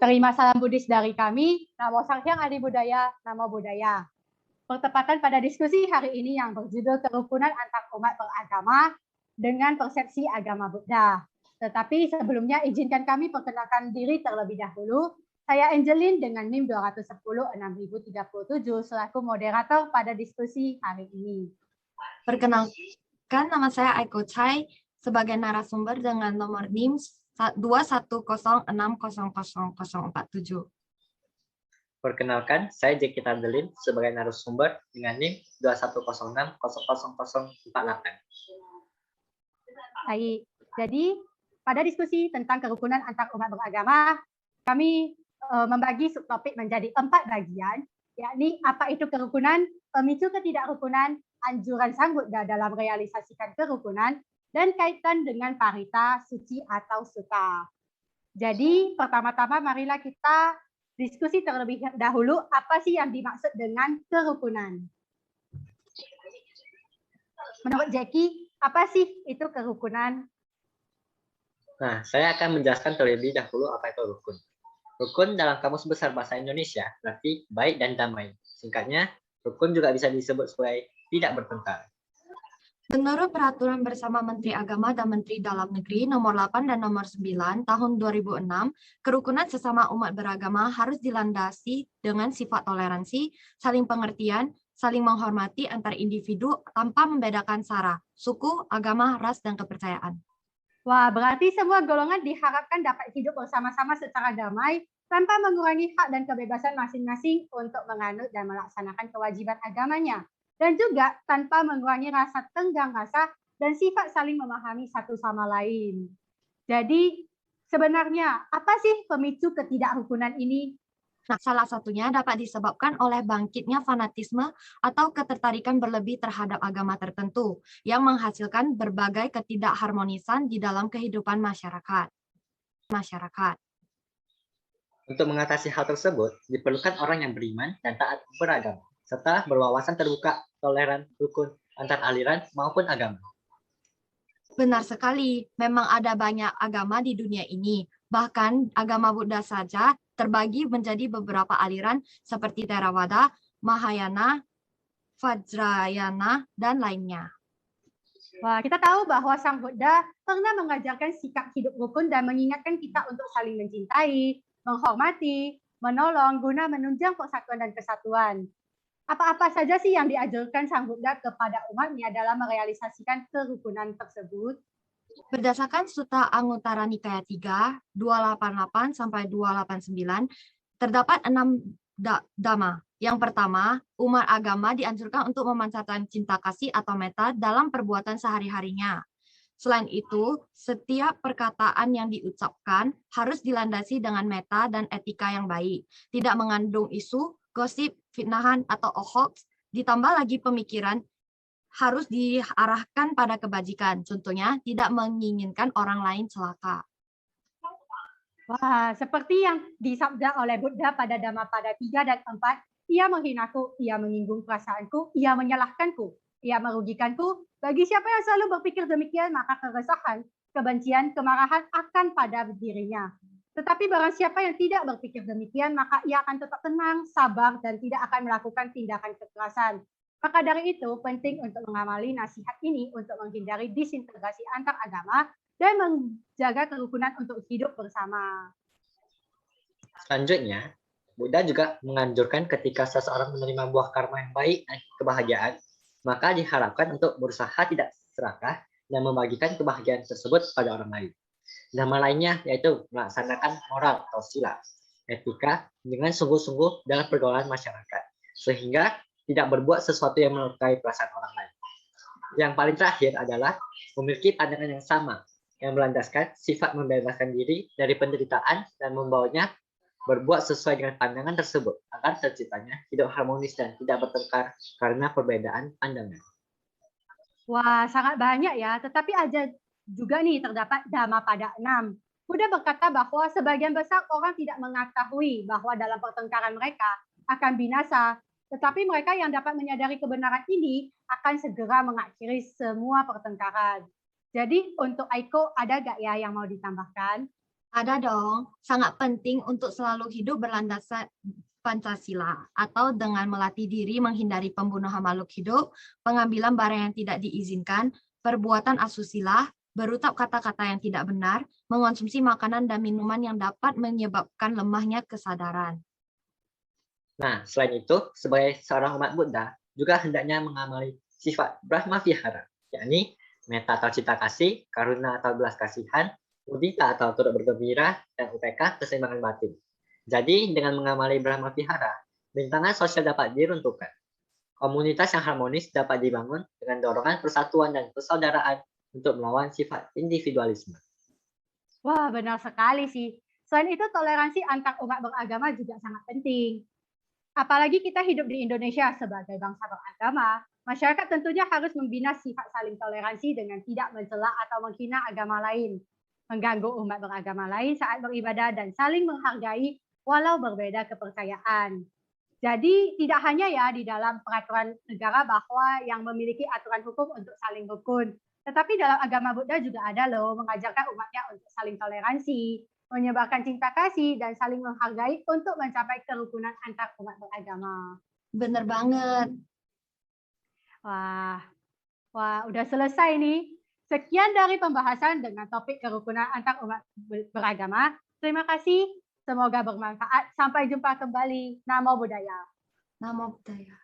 Terima salam Buddhis dari kami, Namo Sanghyang Adi Budaya, Namo Buddhaya. Bertepatan pada diskusi hari ini yang berjudul kerukunan antar umat beragama dengan persepsi agama Buddha. Tetapi sebelumnya izinkan kami perkenalkan diri terlebih dahulu. Saya Angeline dengan NIM 210-6037 selaku moderator pada diskusi hari ini. Perkenalkan, nama saya Aiko Chai sebagai narasumber dengan nomor NIM 210600047. Perkenalkan, saya Jeki Tandelin sebagai narasumber dengan NIM 210600048. Baik, jadi pada diskusi tentang kerukunan antar umat beragama, kami membagi subtopik menjadi 4 bagian, yakni apa itu kerukunan, pemicu ketidakrukunan, anjuran Sang Buddha dalam realisasikan kerukunan, dan kaitan dengan parita, suci atau sutta. Jadi pertama-tama marilah kita diskusi terlebih dahulu apa sih yang dimaksud dengan kerukunan. Menurut Jeki, apa sih itu kerukunan? Nah, saya akan menjelaskan terlebih dahulu apa itu rukun. Rukun dalam Kamus Besar Bahasa Indonesia berarti baik dan damai. Singkatnya, rukun juga bisa disebut sebagai tidak bertengkar. Menurut Peraturan Bersama Menteri Agama dan Menteri Dalam Negeri Nomor 8 dan Nomor 9 Tahun 2006, kerukunan sesama umat beragama harus dilandasi dengan sifat toleransi, saling pengertian, saling menghormati antar individu tanpa membedakan sara, suku, agama, ras, dan kepercayaan. Wah, berarti semua golongan diharapkan dapat hidup bersama-sama secara damai tanpa mengurangi hak dan kebebasan masing-masing untuk menganut dan melaksanakan kewajiban agamanya. Dan juga tanpa mengurangi rasa tenggang rasa dan sifat saling memahami satu sama lain. Jadi sebenarnya apa sih pemicu ketidakrukunan ini? Nah, salah satunya dapat disebabkan oleh bangkitnya fanatisme atau ketertarikan berlebih terhadap agama tertentu yang menghasilkan berbagai ketidakharmonisan di dalam kehidupan masyarakat. Untuk mengatasi hal tersebut, diperlukan orang yang beriman dan taat beragama, serta berwawasan terbuka, toleran, rukun, antar aliran maupun agama. Benar sekali, memang ada banyak agama di dunia ini. Bahkan agama Buddha saja terbagi menjadi beberapa aliran seperti Theravada, Mahayana, Vajrayana, dan lainnya. Wah, kita tahu bahwa Sang Buddha pernah mengajarkan sikap hidup rukun dan mengingatkan kita untuk saling mencintai, menghormati, menolong guna menunjang persatuan dan kesatuan. Apa-apa saja sih yang diajarkan Sang Buddha kepada umatnya dalam merealisasikan kerukunan tersebut? Berdasarkan Sutta Anguttara Nikaya 3, 288 sampai 289, terdapat 6 dhamma. Yang pertama, umat agama dianjurkan untuk memancarkan cinta kasih atau metta dalam perbuatan sehari-harinya. Selain itu, setiap perkataan yang diucapkan harus dilandasi dengan metta dan etika yang baik, tidak mengandung isu, gosip, fitnahan, atau hoax, ditambah lagi pemikiran harus diarahkan pada kebajikan, contohnya tidak menginginkan orang lain celaka. Wah, seperti yang disabda oleh Buddha pada Dhammapada 3 dan 4, ia menghinaku, ia menyinggung perasaanku, ia menyalahkanku, ia merugikanku. Bagi siapa yang selalu berpikir demikian, maka keresahan, kebencian, kemarahan akan pada dirinya. Tetapi barang siapa yang tidak berpikir demikian, maka ia akan tetap tenang, sabar, dan tidak akan melakukan tindakan kekerasan. Maka dari itu, penting untuk mengamali nasihat ini untuk menghindari disintegrasi antar agama dan menjaga kerukunan untuk hidup bersama. Selanjutnya, Buddha juga menganjurkan ketika seseorang menerima buah karma yang baik dan kebahagiaan, maka diharapkan untuk berusaha tidak serakah dan membagikan kebahagiaan tersebut pada orang lain. Nama lainnya yaitu melaksanakan moral atau sila, etika dengan sungguh-sungguh dalam pergaulan masyarakat, sehingga tidak berbuat sesuatu yang melukai perasaan orang lain. Yang paling terakhir adalah memiliki pandangan yang sama, yang melandaskan sifat membebaskan diri dari penderitaan dan membawanya berbuat sesuai dengan pandangan tersebut agar terciptanya hidup harmonis dan tidak bertengkar karena perbedaan pandangan. Wah, sangat banyak ya, tetapi ada juga nih terdapat Dhammapada 6. Buddha berkata bahwa sebagian besar orang tidak mengetahui bahwa dalam pertengkaran mereka akan binasa, tetapi mereka yang dapat menyadari kebenaran ini akan segera mengakhiri semua pertengkaran. Jadi untuk Aiko ada gak ya yang mau ditambahkan? Ada dong, sangat penting untuk selalu hidup berlandaskan Pancasila atau dengan melatih diri menghindari pembunuhan makhluk hidup, pengambilan barang yang tidak diizinkan, perbuatan asusila, berucap kata-kata yang tidak benar, mengonsumsi makanan dan minuman yang dapat menyebabkan lemahnya kesadaran. Nah, selain itu, sebagai seorang umat Buddha, juga hendaknya mengamali sifat Brahma Vihara, yakni metta atau cinta kasih, karuna atau belas kasihan, mudita atau turut bergembira, dan upeka keseimbangan batin. Jadi, dengan mengamali Brahma Vihara, rintangan sosial dapat diruntuhkan. Komunitas yang harmonis dapat dibangun dengan dorongan persatuan dan persaudaraan untuk melawan sifat individualisme. Wah, benar sekali sih. Selain itu, toleransi antar umat beragama juga sangat penting. Apalagi kita hidup di Indonesia sebagai bangsa beragama, masyarakat tentunya harus membina sifat saling toleransi dengan tidak mencela atau menghina agama lain, mengganggu umat beragama lain saat beribadah, dan saling menghargai walau berbeda kepercayaan. Jadi tidak hanya ya di dalam peraturan negara bahwa yang memiliki aturan hukum untuk saling rukun, tetapi dalam agama Buddha juga ada loh mengajarkan umatnya untuk saling toleransi, menyebarkan cinta kasih, dan saling menghargai untuk mencapai kerukunan antar umat beragama. Bener banget. Wah, udah selesai nih. Sekian dari pembahasan dengan topik kerukunan antar umat beragama. Terima kasih. Semoga bermanfaat. Sampai jumpa kembali. Namo Buddhaya. Namo Buddhaya.